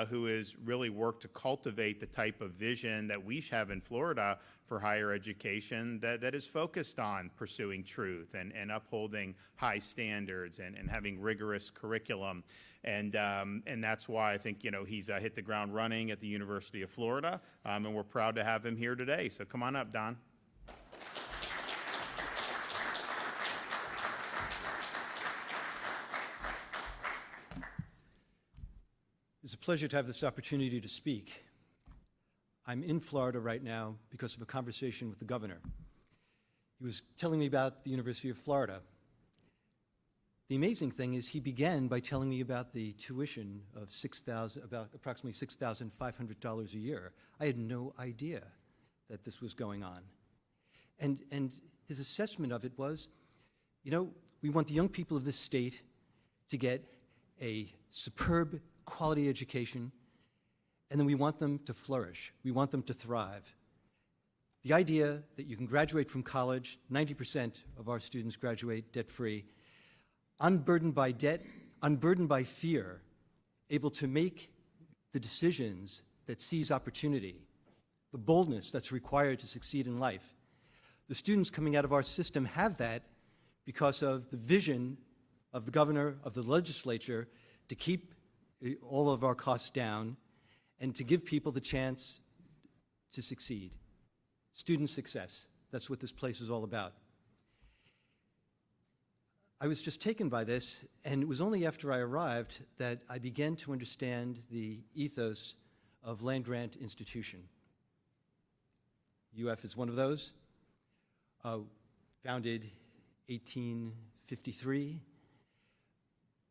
who has really worked to cultivate the type of vision that we have in Florida for higher education that is focused on pursuing truth and upholding high standards and having rigorous curriculum. And that's why I think, he's hit the ground running at the University of Florida, and we're proud to have him here today. So come on up, Don. It's a pleasure to have this opportunity to speak. I'm in Florida right now because of a conversation with the governor. He was telling me about the University of Florida. The amazing thing is he began by telling me about the tuition of about approximately $6,500 a year. I had no idea that this was going on. And his assessment of it was, you know, we want the young people of this state to get a superb quality education, and then we want them to flourish. We want them to thrive. The idea that you can graduate from college, 90% of our students graduate debt-free, unburdened by debt, unburdened by fear, able to make the decisions that seize opportunity, the boldness that's required to succeed in life. The students coming out of our system have that because of the vision of the governor, of the legislature, to keep all of our costs down and to give people the chance to succeed. Student success, that's what this place is all about. I was just taken by this, and it was only after I arrived that I began to understand the ethos of land-grant institution. UF is one of those, founded 1853.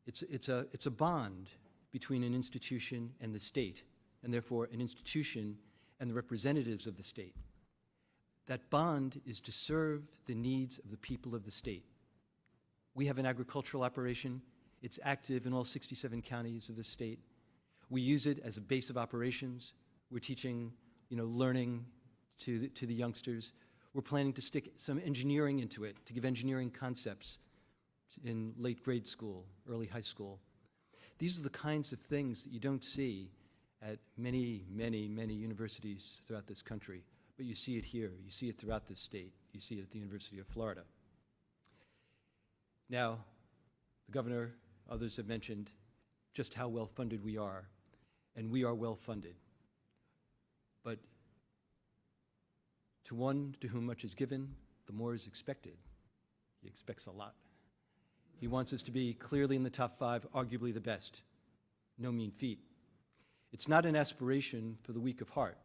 It's a bond between an institution and the state, and therefore an institution and the representatives of the state. That bond is to serve the needs of the people of the state. We have an agricultural operation. It's active in all 67 counties of the state. We use it as a base of operations. We're teaching, learning to the youngsters. We're planning to stick some engineering into it, to give engineering concepts in late grade school, early high school. These are the kinds of things that you don't see at many, many, many universities throughout this country. But you see it here. You see it throughout this state. You see it at the University of Florida. Now, the governor, others have mentioned just how well funded we are, and we are well funded. But to one to whom much is given, the more is expected. He expects a lot. He wants us to be clearly in the top 5, arguably the best. No mean feat. It's not an aspiration for the weak of heart,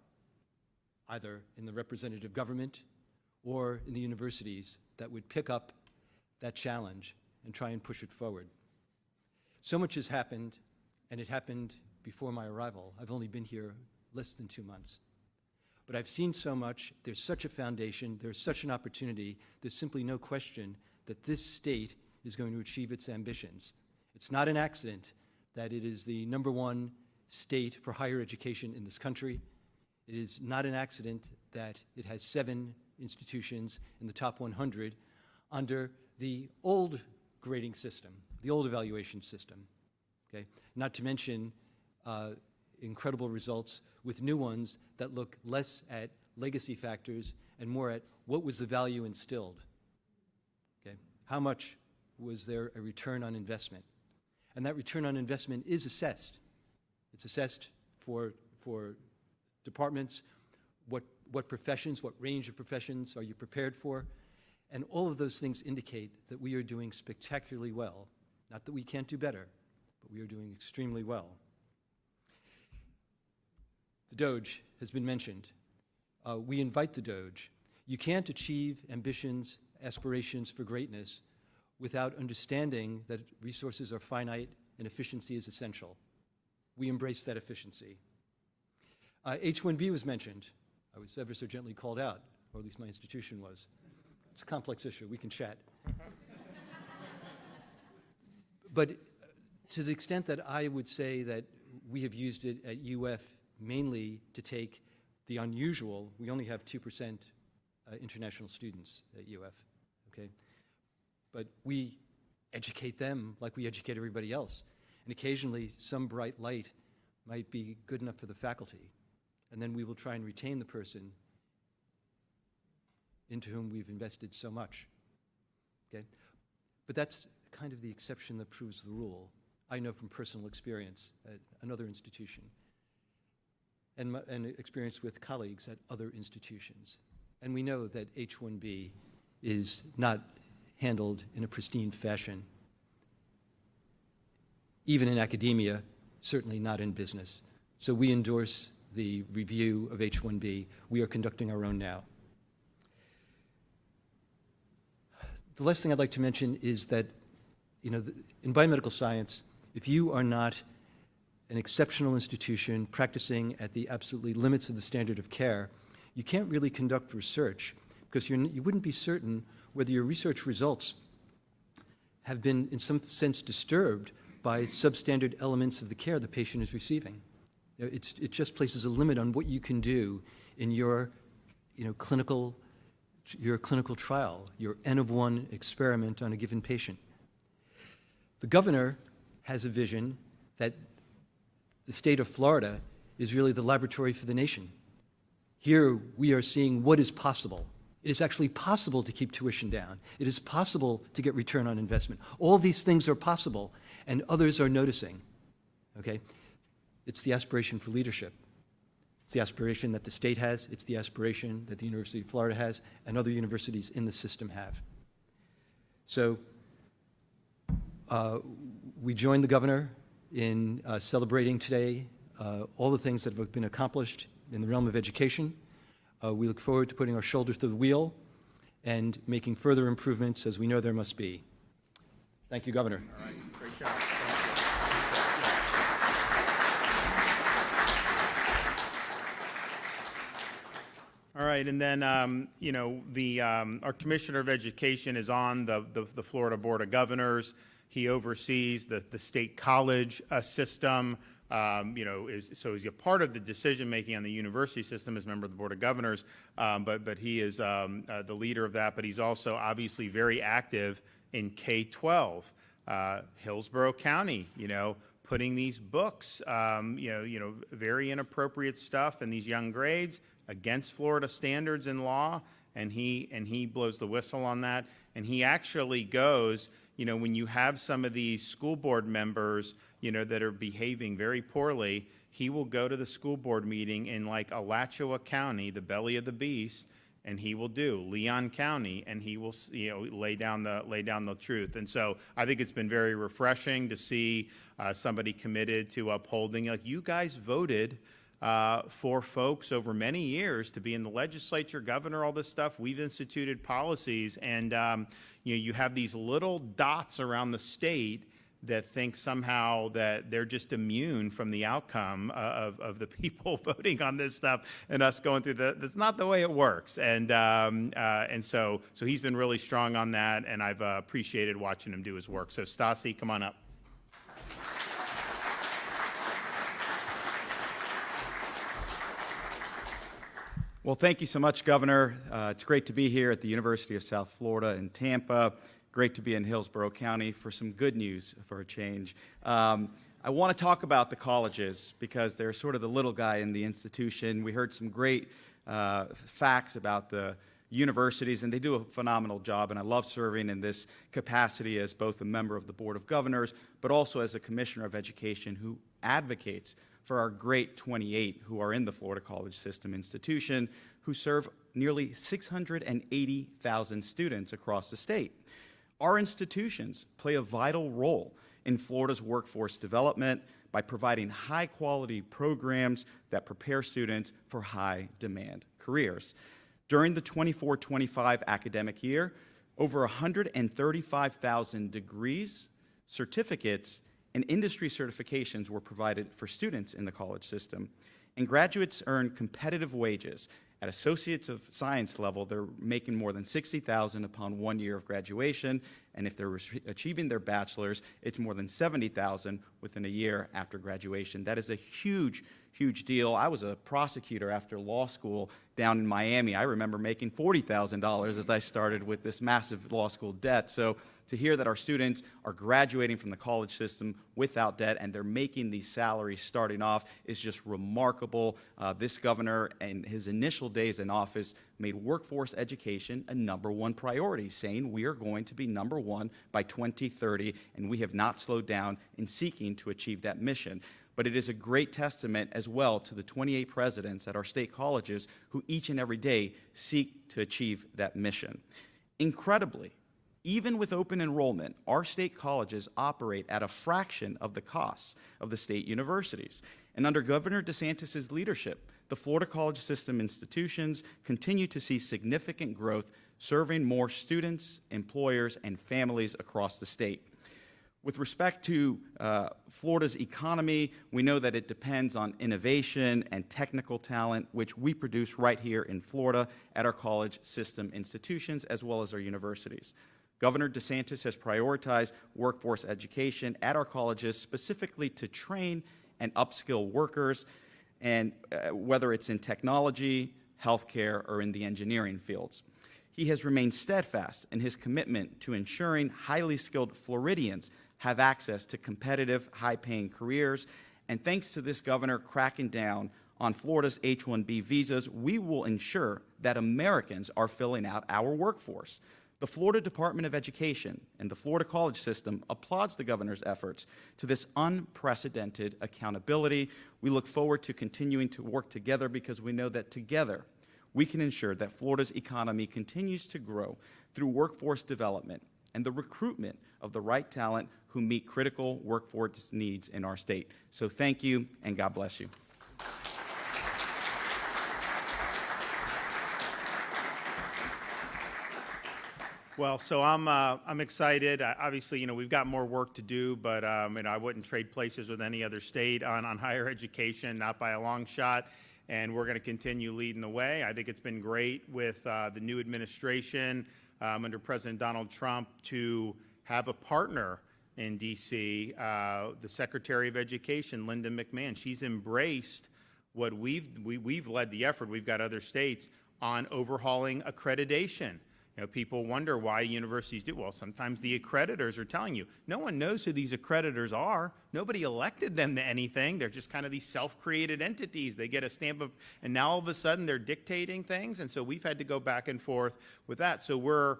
either in the representative government or in the universities that would pick up that challenge and try and push it forward. So much has happened, and it happened before my arrival. I've only been here less than 2 months. But I've seen so much. There's such a foundation. There's such an opportunity. There's simply no question that this state is going to achieve its ambitions. It's not an accident that it is the #1 state for higher education in this country. It is not an accident that it has 7 institutions in the top 100 under the old grading system, the old evaluation system, okay? Not to mention incredible results with new ones that look less at legacy factors and more at what was the value instilled, okay? How much was there a return on investment? And that return on investment is assessed. It's assessed for departments, what professions, what range of professions are you prepared for? And all of those things indicate that we are doing spectacularly well. Not that we can't do better, but we are doing extremely well. The Doge has been mentioned. We invite the Doge. You can't achieve ambitions, aspirations for greatness without understanding that resources are finite and efficiency is essential. We embrace that efficiency. H-1B was mentioned. I was ever so gently called out, or at least my institution was. It's a complex issue. We can chat. But to the extent that I would say that we have used it at UF mainly to take the unusual, we only have 2% international students at UF, okay? But we educate them like we educate everybody else. And occasionally, some bright light might be good enough for the faculty. And then we will try and retain the person into whom we've invested so much, okay? But that's kind of the exception that proves the rule. I know from personal experience at another institution and experience with colleagues at other institutions. And we know that H-1B is not handled in a pristine fashion. Even in academia, certainly not in business. So we endorse the review of H-1B. We are conducting our own now. The last thing I'd like to mention is that, in biomedical science, if you are not an exceptional institution practicing at the absolutely limits of the standard of care, you can't really conduct research because you wouldn't be certain whether your research results have been, in some sense, disturbed by substandard elements of the care the patient is receiving. It just places a limit on what you can do in your clinical trial, your N-of-1 experiment on a given patient. The governor has a vision that the state of Florida is really the laboratory for the nation. Here we are seeing what is possible. It is actually possible to keep tuition down. It is possible to get return on investment. All these things are possible, and others are noticing. Okay? It's the aspiration for leadership. It's the aspiration that the state has. It's the aspiration that the University of Florida has and other universities in the system have. So we join the governor in celebrating today all the things that have been accomplished in the realm of education. We look forward to putting our shoulders to the wheel and making further improvements as we know there must be. Thank you, Governor. All right, great job. All right, and then, our Commissioner of Education is on the Florida Board of Governors. He oversees the state college system. He's a part of the decision-making on the university system as a member of the Board of Governors, but he is the leader of that, but he's also obviously very active in K-12. Hillsborough County, putting these books, very inappropriate stuff in these young grades against Florida standards and law, and he blows the whistle on that. And he actually goes, when you have some of these school board members, that are behaving very poorly, he will go to the school board meeting in like Alachua County, the belly of the beast, and he will do Leon County, and he will, lay down the truth. And so I think it's been very refreshing to see somebody committed to upholding. Like, you guys voted for folks over many years to be in the legislature, governor, all this stuff. We've instituted policies, and you have these little dots around the state that think somehow that they're just immune from the outcome of the people voting on this stuff and us going through that's not the way it works. And so he's been really strong on that, and I've appreciated watching him do his work. So Stassi, come on up. Well, thank you so much, Governor. It's great to be here at the University of South Florida in Tampa. Great to be in Hillsborough County for some good news for a change. I want to talk about the colleges because they're sort of the little guy in the institution. We heard some great facts about the universities, and they do a phenomenal job, and I love serving in this capacity as both a member of the Board of Governors, but also as a Commissioner of Education who advocates for our great 28 who are in the Florida College System institution, who serve nearly 680,000 students across the state. Our institutions play a vital role in Florida's workforce development by providing high-quality programs that prepare students for high-demand careers. During the 24-25 academic year, over 135,000 degrees, certificates, and industry certifications were provided for students in the college system, and graduates earn competitive wages. At Associates of Science level, they're making more than $60,000 upon 1 year of graduation, and if they're achieving their bachelor's, it's more than $70,000 within a year after graduation. That is a huge, huge deal. I was a prosecutor after law school down in Miami. I remember making $40,000 as I started with this massive law school debt. So to hear that our students are graduating from the college system without debt and they're making these salaries starting off is just remarkable. This governor, in his initial days in office, made workforce education a #1 priority, saying we are going to be #1 by 2030, and we have not slowed down in seeking to achieve that mission. But it is a great testament as well to the 28 presidents at our state colleges who each and every day seek to achieve that mission. Incredibly, Even with open enrollment, our state colleges operate at a fraction of the costs of the state universities. And under Governor DeSantis' leadership, the Florida college system institutions continue to see significant growth, serving more students, employers, and families across the state. With respect to Florida's economy, we know that it depends on innovation and technical talent, which we produce right here in Florida at our college system institutions as well as our universities. Governor DeSantis has prioritized workforce education at our colleges specifically to train and upskill workers, and whether it's in technology, healthcare, or in the engineering fields. He has remained steadfast in his commitment to ensuring highly skilled Floridians have access to competitive, high-paying careers. And thanks to this governor cracking down on Florida's H-1B visas, we will ensure that Americans are filling out our workforce. The Florida Department of Education and the Florida college system applauds the governor's efforts to this unprecedented accountability. We look forward to continuing to work together because we know that together we can ensure that Florida's economy continues to grow through workforce development and the recruitment of the right talent who meet critical workforce needs in our state. So thank you, and God bless you. Well, so I'm excited. Obviously, you know, we've got more work to do, but and I wouldn't trade places with any other state on higher education, not by a long shot. And we're going to continue leading the way. I think it's been great with the new administration under President Donald Trump to have a partner in D.C., the Secretary of Education, Linda McMahon. She's embraced what we've led the effort. We've got other states on overhauling accreditation. You know, people wonder why universities do. Well, sometimes the accreditors are telling you. No one knows who these accreditors are. Nobody elected them to anything. They're just kind of these self-created entities. They get a stamp of, and now all of a sudden they're dictating things. And so we've had to go back and forth with that. So we're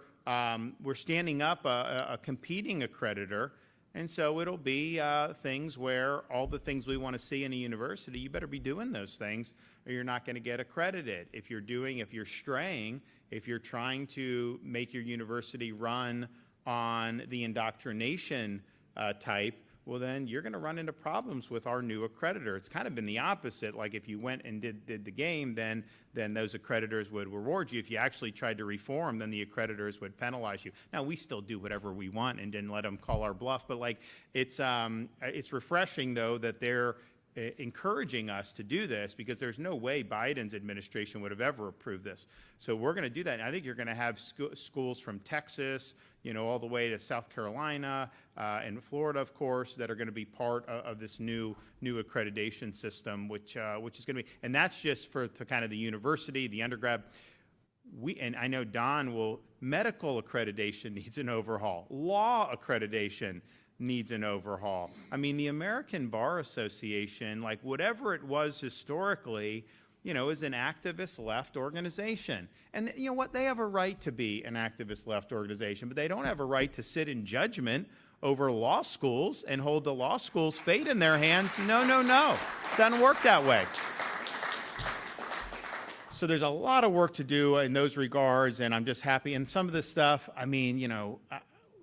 standing up a competing accreditor. And so it'll be things where all the things we want to see in a university, you better be doing those things or you're not going to get accredited. If you're straying, if you're trying to make your university run on the indoctrination type, well, then you're going to run into problems with our new accreditor. It's kind of been the opposite. Like if you went and did the game, then those accreditors would reward you. If you actually tried to reform, then the accreditors would penalize you. Now, we still do whatever we want and didn't let them call our bluff, but like it's refreshing, though, that they're encouraging us to do this because there's no way Biden's administration would have ever approved this. So we're going to do that. And I think you're going to have schools from Texas, you know, all the way to South Carolina and Florida, of course, that are going to be part of this new accreditation system, which is going to be, and that's just for kind of the university, the undergrad. And I know medical accreditation needs an overhaul. Law accreditation needs an overhaul. I mean, the American Bar Association, like whatever it was historically, you know, is an activist left organization. And you know what? They have a right to be an activist left organization, but they don't have a right to sit in judgment over law schools and hold the law school's fate in their hands. No, no, no. It doesn't work that way. So there's a lot of work to do in those regards, and I'm just happy. And some of this stuff, I mean, you know,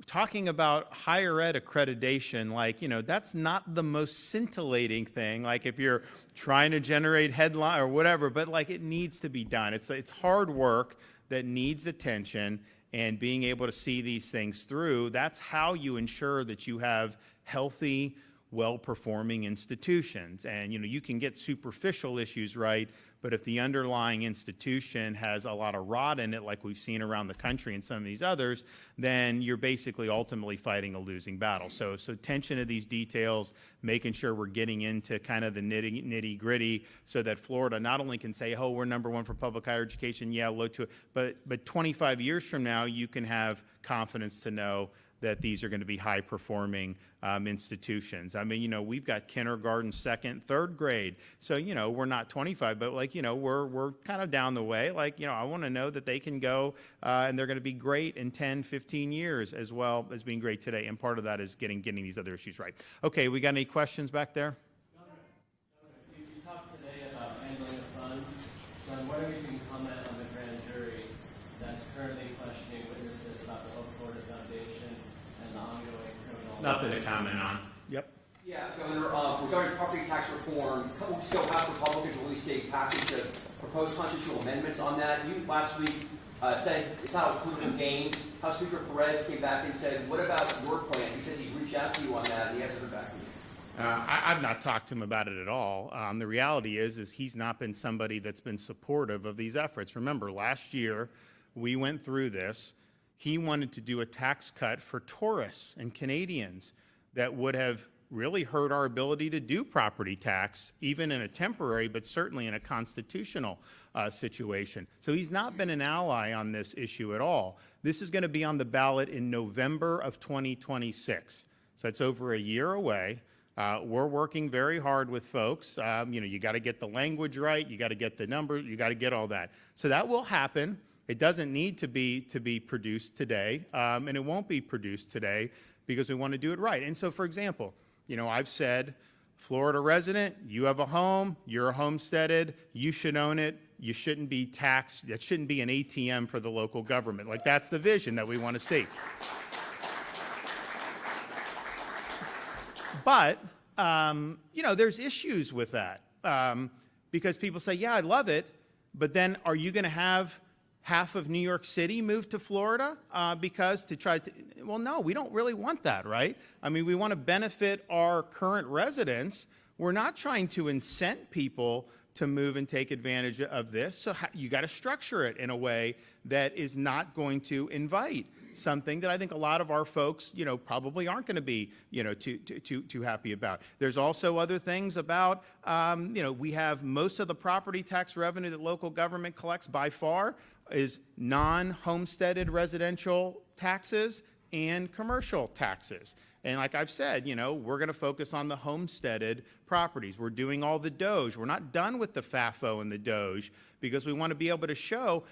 talking about higher ed accreditation, like, you know, that's not the most scintillating thing, like if you're trying to generate headline or whatever, but like it needs to be done. It's hard work that needs attention, and being able to see these things through, that's how you ensure that you have healthy, well-performing institutions. And, you know, you can get superficial issues right, but if the underlying institution has a lot of rot in it, like we've seen around the country and some of these others, then you're basically ultimately fighting a losing battle. So attention to these details, making sure we're getting into kind of the nitty-gritty so that Florida not only can say, oh, we're #1 for public higher education, yeah, low to it, but 25 years from now, you can have confidence to know that these are going to be high-performing institutions. I mean, you know, we've got kindergarten, second, third grade. So, you know, we're not 25, but like, you know, we're kind of down the way. Like, you know, I want to know that they can go and they're going to be great in 10, 15 years as well as being great today. And part of that is getting these other issues right. Okay, we got any questions back there? You talked today about handling of funds. So I'm wondering if you can comment on the grand jury that's currently questioning witnesses about the Hope Florida Foundation and the ongoing criminal... Nothing to comment on. Yep. Yeah, Governor, regarding property tax reform, a couple weeks ago, House Republicans released a package of proposed constitutional amendments on that. You last week said it's not a political game. House Speaker Perez came back and said, what about work plans? He says he's reached out to you on that, and he hasn't heard back from you. I've not talked to him about it at all. The reality is he's not been somebody that's been supportive of these efforts. Remember, last year we went through this. He wanted to do a tax cut for tourists and Canadians that would have really hurt our ability to do property tax, even in a temporary, but certainly in a constitutional situation. So he's not been an ally on this issue at all. This is going to be on the ballot in November of 2026. So it's over a year away. We're working very hard with folks. You got to get the language right. You got to get the numbers. You got to get all that. So that will happen. It doesn't need to be produced today, and it won't be produced today because we want to do it right. And so, for example, I've said, Florida resident, you have a home, you're homesteaded, you should own it, you shouldn't be taxed, that shouldn't be an ATM for the local government. Like, that's the vision that we want to see. But, there's issues with that because people say, yeah, I love it, but then are you going to have half of New York City move to Florida well, no, we don't really want that, right? I mean, we want to benefit our current residents. We're not trying to incent people to move and take advantage of this. So you got to structure it in a way that is not going to invite something that I think a lot of our folks, probably aren't going to be, too happy about. There's also other things about, we have most of the property tax revenue that local government collects by far is non-homesteaded residential taxes and commercial taxes. And like I've said, we're going to focus on the homesteaded properties. We're doing all the Doge. We're not done with the FAFO and the Doge because we want to be able to show,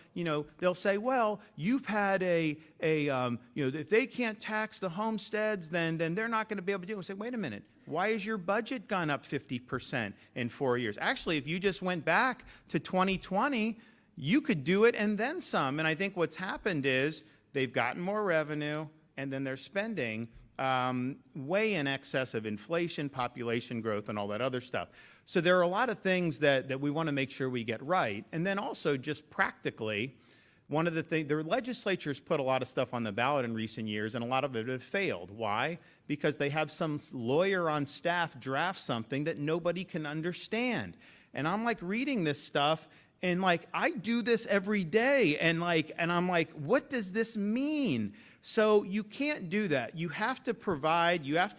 they'll say, well, you've had if they can't tax the homesteads, then they're not going to be able to do it. We'll say, wait a minute. Why has your budget gone up 50% in 4 years? Actually, if you just went back to 2020, you could do it and then some. And I think what's happened is they've gotten more revenue and then they're spending way in excess of inflation, population growth, and all that other stuff. So there are a lot of things that we want to make sure we get right. And then also just practically, one of the things, the legislature's put a lot of stuff on the ballot in recent years, and a lot of it have failed. Why? Because they have some lawyer on staff draft something that nobody can understand. And I'm like reading this stuff, and like, I do this every day, and I'm like, what does this mean? So you can't do that. You have to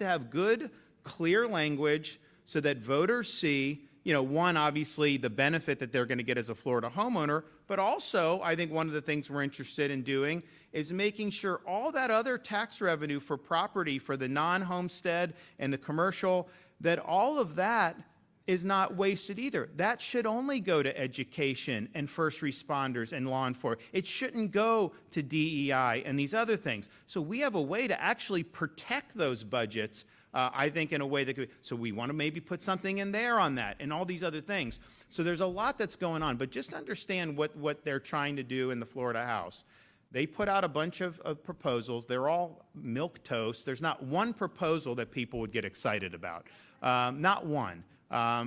have good, clear language so that voters see, one, obviously the benefit that they're going to get as a Florida homeowner, but also I think one of the things we're interested in doing is making sure all that other tax revenue for property, for the non-homestead and the commercial, that all of that is not wasted either. That should only go to education and first responders and law enforcement. It shouldn't go to DEI and these other things. So we have a way to actually protect those budgets, I think, in a way that could, so we want to maybe put something in there on that and all these other things. So there's a lot that's going on, but just understand what they're trying to do in the Florida House. They put out a bunch of proposals. They're all milquetoast. There's not one proposal that people would get excited about. Not one.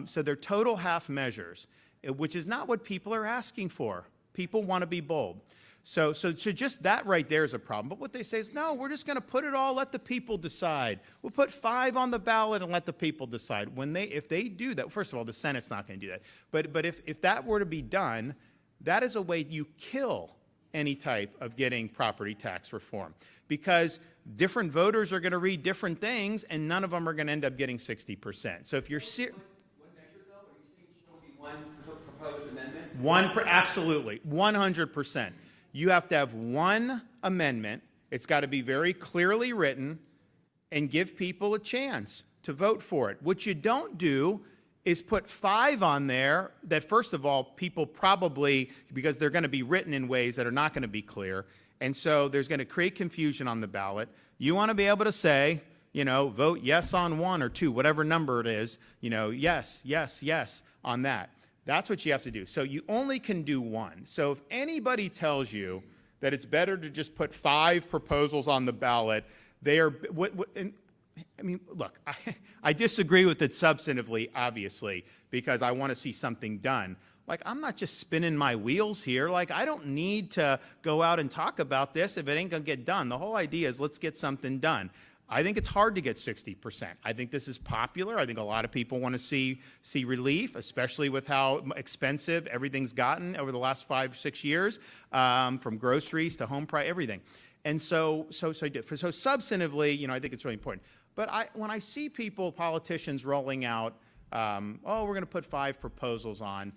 So they're total half measures, which is not what people are asking for. People want to be bold. So just that right there is a problem. But what they say is, no, we're just going to put it all, let the people decide. We'll put 5 on the ballot and let the people decide. If they do that, first of all, the Senate's not going to do that. But if that were to be done, that is a way you kill any type of getting property tax reform, because different voters are going to read different things, and none of them are going to end up getting 60%. So if you're serious, One measure, though? Are you saying it should only be one proposed amendment? Absolutely, 100%. You have to have one amendment. It's got to be very clearly written and give people a chance to vote for it. What you don't do is put 5 on there that, first of all, people probably, because they're going to be written in ways that are not going to be clear, and so there's going to create confusion on the ballot. You want to be able to say, vote yes on 1 or 2, whatever number it is, yes, yes, yes on that. That's what you have to do. So you only can do 1. So if anybody tells you that it's better to just put 5 proposals on the ballot. They are, I mean, look, I disagree with it substantively, obviously, because I want to see something done. Like, I'm not just spinning my wheels here. Like, I don't need to go out and talk about this if it ain't going to get done. The whole idea is let's get something done. I think it's hard to get 60%. I think this is popular. I think a lot of people want to see relief, especially with how expensive everything's gotten over the last 5-6 years, from groceries to home price, everything. And so substantively, you know, I think it's really important. But when I see people, politicians rolling out, oh, we're going to put 5 proposals on,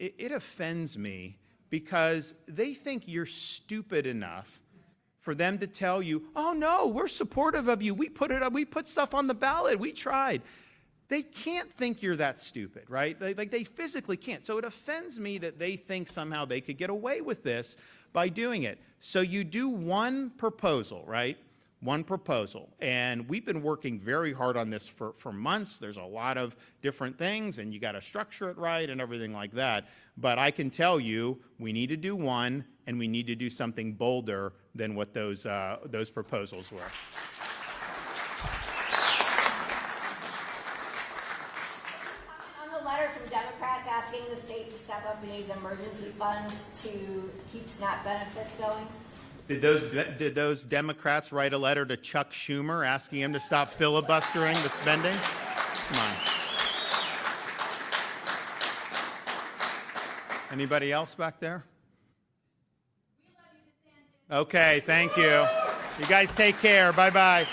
it offends me because they think you're stupid enough for them to tell you, oh no, we're supportive of you. We put stuff on the ballot. We tried. They can't think you're that stupid, right? They physically can't. So it offends me that they think somehow they could get away with this by doing it. So you do one proposal, right? One proposal. And we've been working very hard on this for months. There's a lot of different things, and you got to structure it right and everything like that. But I can tell you, we need to do one, and we need to do something bolder than what those proposals were. On the letter from Democrats asking the state to step up and use emergency funds to keep SNAP benefits going. Did those Democrats write a letter to Chuck Schumer asking him to stop filibustering the spending? Come on. Anybody else back there? Okay, thank you. You guys take care. Bye-bye.